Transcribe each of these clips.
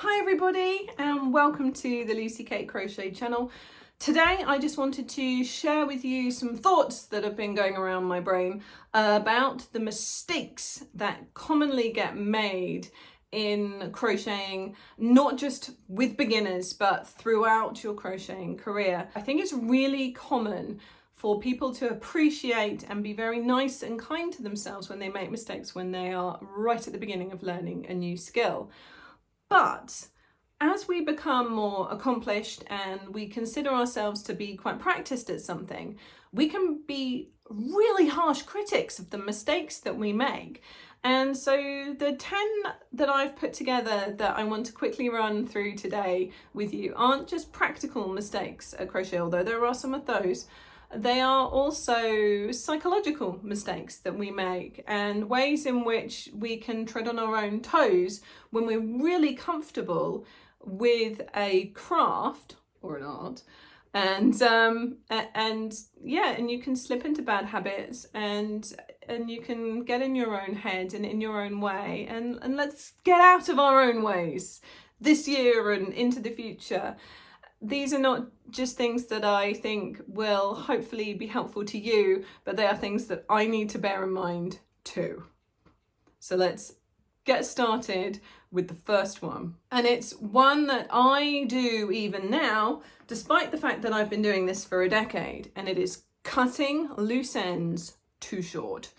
Hi everybody and welcome to the Lucy Kate Crochet channel. Today I just wanted to share with you some thoughts that have been going around my brain about the mistakes that commonly get made in crocheting, not just with beginners but throughout your crocheting career. I think it's really common for people to appreciate and be very nice and kind to themselves when they make mistakes when they are right at the beginning of learning a new skill. But as we become more accomplished and we consider ourselves to be quite practiced at something, we can be really harsh critics of the mistakes that we make. And so the 10 that I've put together that I want to quickly run through today with you aren't just practical mistakes at crochet, although there are some of those. They are also psychological mistakes that we make and ways in which we can tread on our own toes when we're really comfortable with a craft or an art, and you can slip into bad habits and you can get in your own head and in your own way, and let's get out of our own ways this year and into the future. These are not just things that I think will hopefully be helpful to you, but they are things that I need to bear in mind too. So let's get started with the first one. And it's one that I do even now, despite the fact that I've been doing this for a decade, and it is cutting loose ends too short.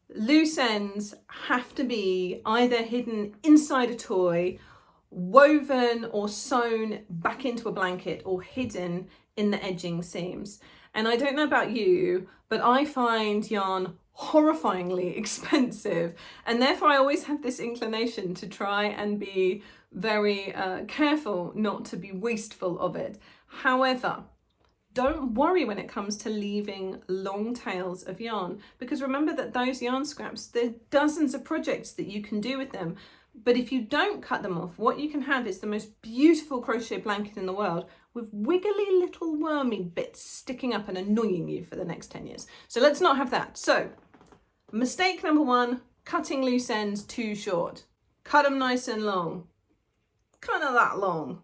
Loose ends have to be either hidden inside a toy, woven or sewn back into a blanket, or hidden in the edging seams. And I don't know about you, but I find yarn horrifyingly expensive, and therefore I always have this inclination to try and be very careful not to be wasteful of it. However, don't worry when it comes to leaving long tails of yarn, because remember that those yarn scraps, there are dozens of projects that you can do with them. But if you don't cut them off, what you can have is the most beautiful crochet blanket in the world with wiggly little wormy bits sticking up and annoying you for the next 10 years. So let's not have that. So mistake number one, cutting loose ends too short. Cut them nice and long, kind of that long.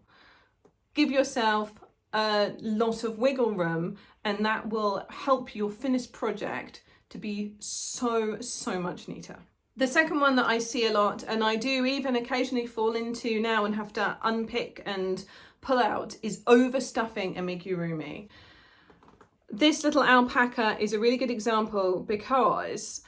Give yourself a lot of wiggle room, and that will help your finished project to be so much neater. The second one that I see a lot, and I do even occasionally fall into now and have to unpick and pull out, is overstuffing amigurumi. This little alpaca is a really good example because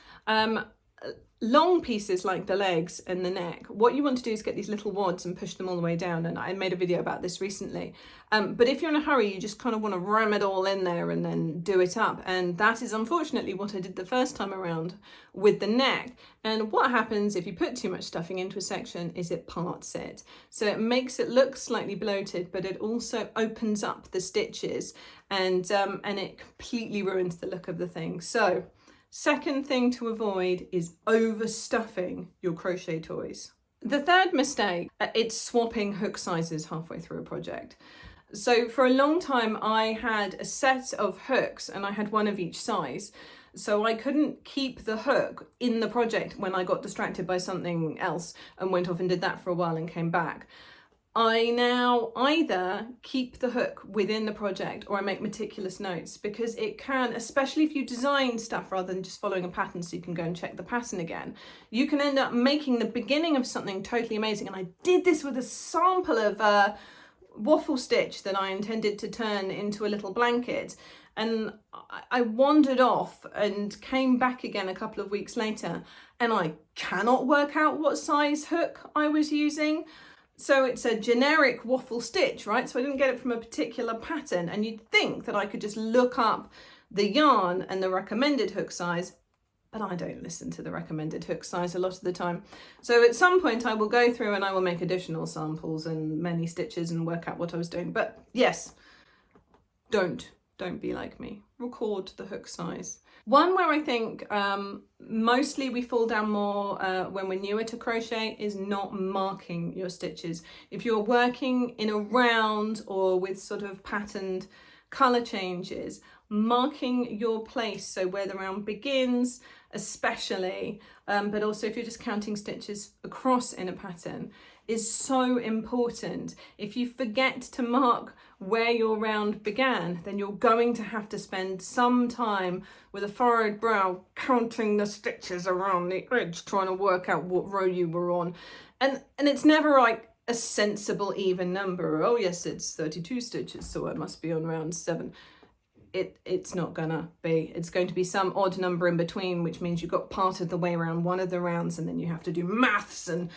long pieces like the legs and the neck, what you want to do is get these little wads and push them all the way down, and I made a video about this recently. But if you're in a hurry, you just kind of want to ram it all in there and then do it up, and that is unfortunately what I did the first time around with the neck. And what happens if you put too much stuffing into a section is it parts it. So it makes it look slightly bloated, but it also opens up the stitches, and it completely ruins the look of the thing. So second thing to avoid is overstuffing your crochet toys. The third mistake, it's swapping hook sizes halfway through a project. So for a long time I had a set of hooks and I had one of each size. So I couldn't keep the hook in the project when I got distracted by something else and went off and did that for a while and came back. I now either keep the hook within the project or I make meticulous notes, because it can, especially if you design stuff rather than just following a pattern so you can go and check the pattern again, you can end up making the beginning of something totally amazing. And I did this with a sample of waffle stitch that I intended to turn into a little blanket. And I wandered off and came back again a couple of weeks later, and I cannot work out what size hook I was using. So it's a generic waffle stitch, right? So I didn't get it from a particular pattern, and you'd think that I could just look up the yarn and the recommended hook size, but I don't listen to the recommended hook size a lot of the time. So at some point I will go through and I will make additional samples and many stitches and work out what I was doing. But yes, don't be like me. Record the hook size. One where I think mostly we fall down more when we're newer to crochet is not marking your stitches. If you're working in a round or with sort of patterned colour changes, marking your place, so where the round begins especially, but also if you're just counting stitches across in a pattern, is so important. If you forget to mark where your round began, then you're going to have to spend some time with a furrowed brow counting the stitches around the edge, trying to work out what row you were on. And it's never like a sensible even number. Oh yes, it's 32 stitches, so I must be on round 7. It's not gonna be. It's going to be some odd number in between, which means you got part of the way around one of the rounds, and then you have to do maths, and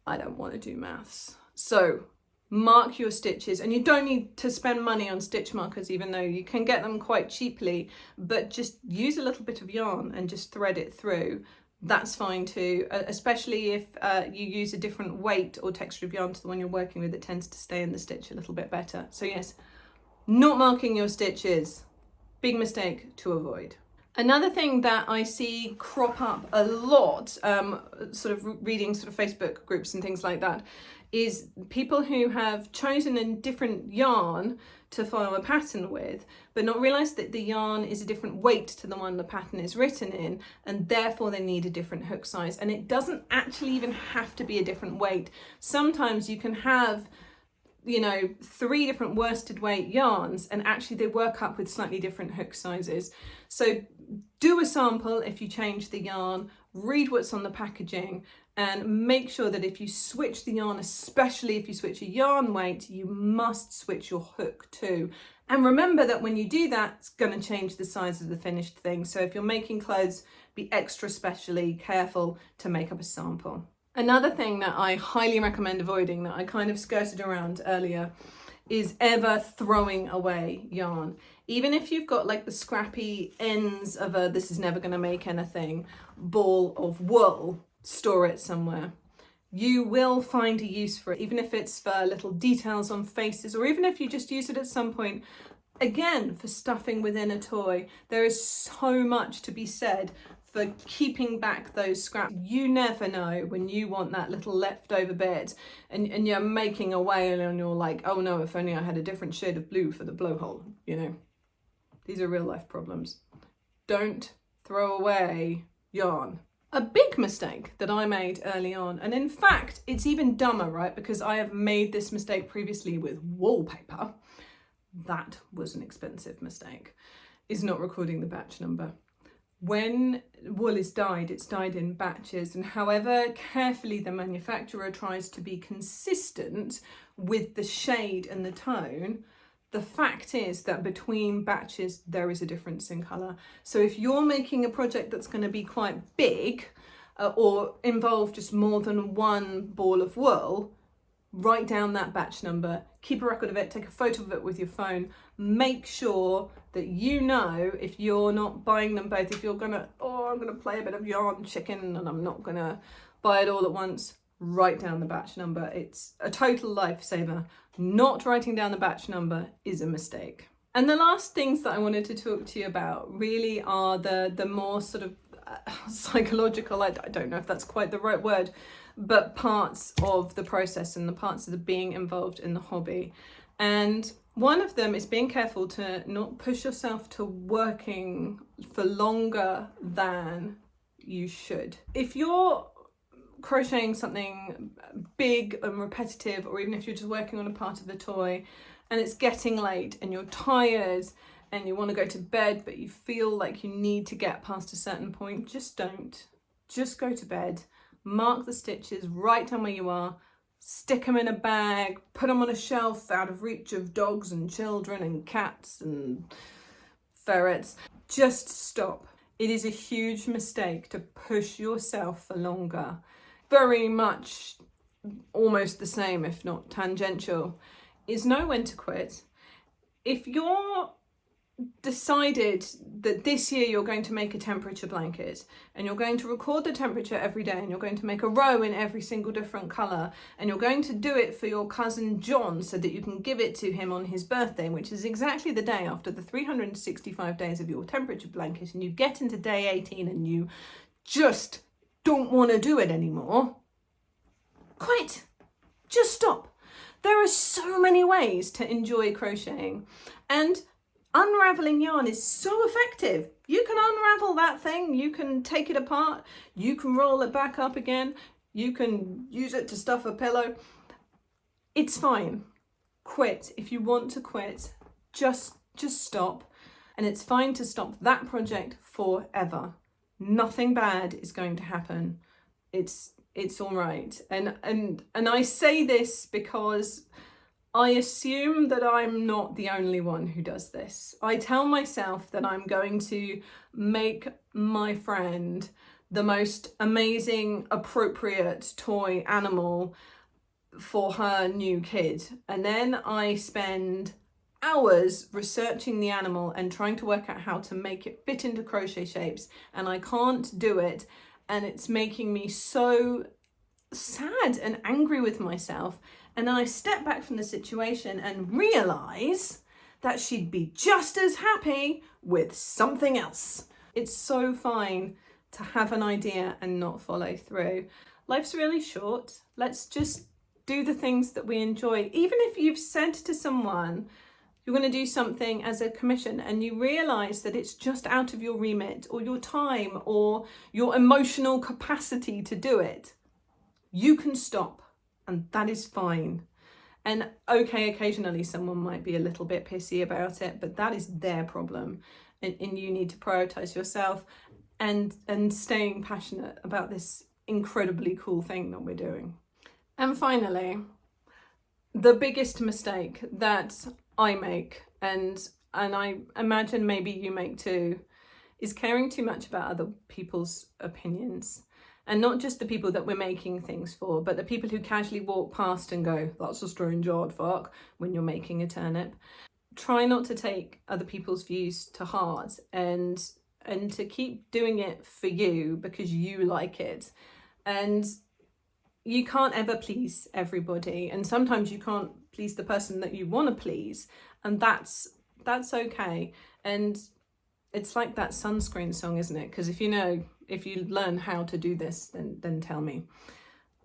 I don't want to do maths. So mark your stitches, and you don't need to spend money on stitch markers, even though you can get them quite cheaply, but just use a little bit of yarn and just thread it through. That's fine too, especially if you use a different weight or texture of yarn to the one you're working with. It tends to stay in the stitch a little bit better. So yes, not marking your stitches, big mistake to avoid. Another thing that I see crop up a lot, sort of reading sort of Facebook groups and things like that, is people who have chosen a different yarn to follow a pattern with, but not realise that the yarn is a different weight to the one the pattern is written in, and therefore they need a different hook size. And it doesn't actually even have to be a different weight. Sometimes you can have, you know, 3 different worsted weight yarns, and actually they work up with slightly different hook sizes. So do a sample if you change the yarn, read what's on the packaging, and make sure that if you switch the yarn, especially if you switch a yarn weight, you must switch your hook too. And remember that when you do that, it's going to change the size of the finished thing. So if you're making clothes, be extra specially careful to make up a sample. Another thing that I highly recommend avoiding, that I kind of skirted around earlier, is ever throwing away yarn. Even if you've got like the scrappy ends of a "this is never going to make anything" ball of wool, store it somewhere. You will find a use for it, even if it's for little details on faces, or even if you just use it at some point, again, for stuffing within a toy. There is so much to be said for keeping back those scraps. You never know when you want that little leftover bit and you're making a whale and you're like, oh no, if only I had a different shade of blue for the blowhole, you know. These are real life problems. Don't throw away yarn. A big mistake that I made early on, and in fact, it's even dumber, right? Because I have made this mistake previously with wallpaper. That was an expensive mistake, is not recording the batch number. When wool is dyed, it's dyed in batches, and however carefully the manufacturer tries to be consistent with the shade and the tone, the fact is that between batches there is a difference in colour. So if you're making a project that's going to be quite big or involve just more than one ball of wool, write down that batch number, keep a record of it, take a photo of it with your phone, make sure that you know, if you're not buying them both, if you're gonna, oh, I'm gonna play a bit of yarn chicken and I'm not gonna buy it all at once, write down the batch number. It's a total lifesaver. Not writing down the batch number is a mistake. And the last things that I wanted to talk to you about really are the more sort of psychological, I don't know if that's quite the right word, but parts of the process and the parts of the being involved in the hobby. And one of them is being careful to not push yourself to working for longer than you should. If you're crocheting something big and repetitive, or even if you're just working on a part of the toy and it's getting late and you're tired and you want to go to bed but you feel like you need to get past a certain point, just don't. Just go to bed, mark the stitches, write down where you are, stick them in a bag, put them on a shelf out of reach of dogs and children and cats and ferrets. Just stop. It is a huge mistake to push yourself for longer. Very much almost the same, if not tangential, is know when to quit. If you're decided that this year you're going to make a temperature blanket and you're going to record the temperature every day and you're going to make a row in every single different colour and you're going to do it for your cousin John so that you can give it to him on his birthday, which is exactly the day after the 365 days of your temperature blanket, and you get into day 18 and you just don't want to do it anymore, quit. Just stop. There are so many ways to enjoy crocheting, and unraveling yarn is so effective. You can unravel that thing, you can take it apart, you can roll it back up again, You can use it to stuff a pillow. It's fine. Quit. If you want to quit, just stop. And it's fine to stop that project forever. Nothing bad is going to happen. It's all right. And I say this because I assume that I'm not the only one who does this. I tell myself that I'm going to make my friend the most amazing, appropriate toy animal for her new kid. And then I spend hours researching the animal and trying to work out how to make it fit into crochet shapes, and I can't do it. And it's making me so sad and angry with myself. And then I step back from the situation and realize that she'd be just as happy with something else. It's so fine to have an idea and not follow through. Life's really short. Let's just do the things that we enjoy. Even if you've said to someone, you're going to do something as a commission and you realize that it's just out of your remit or your time or your emotional capacity to do it, you can stop, and that is fine. And okay, occasionally someone might be a little bit pissy about it, but that is their problem. And you need to prioritize yourself and staying passionate about this incredibly cool thing that we're doing. And finally, the biggest mistake that I make, and I imagine maybe you make too, is caring too much about other people's opinions. And not just the people that we're making things for, but the people who casually walk past and go, that's a strange aardvark, when you're making a turnip. Try not to take other people's views to heart and to keep doing it for you because you like it. And you can't ever please everybody. And sometimes you can't please the person that you want to please. And that's okay. And it's like that sunscreen song, isn't it? Because if you learn how to do this, then tell me.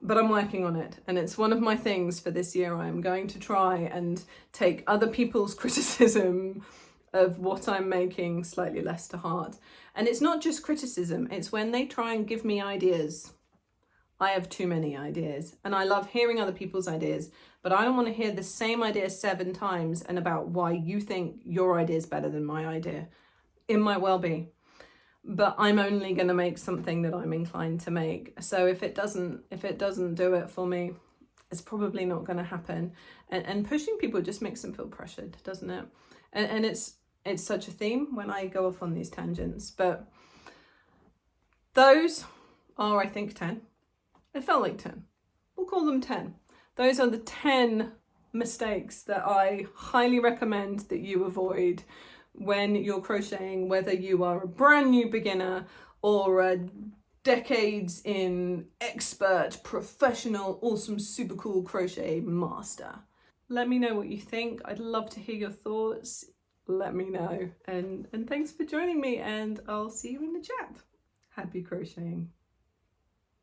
But I'm working on it, and it's one of my things for this year. I'm going to try and take other people's criticism of what I'm making slightly less to heart. And it's not just criticism, it's when they try and give me ideas. I have too many ideas, and I love hearing other people's ideas, but I don't want to hear the same idea 7 times and about why you think your idea is better than my idea. It might well be, but I'm only going to make something that I'm inclined to make. So if it doesn't do it for me, it's probably not going to happen. And pushing people just makes them feel pressured, doesn't it? And it's such a theme when I go off on these tangents. But those are, I think, 10. It felt like 10. We'll call them 10. Those are the 10 mistakes that I highly recommend that you avoid when you're crocheting, whether you are a brand new beginner or a decades in expert, professional, awesome, super cool crochet master. Let me know what you think. I'd love to hear your thoughts. Let me know. And thanks for joining me, and I'll see you in the chat. Happy crocheting.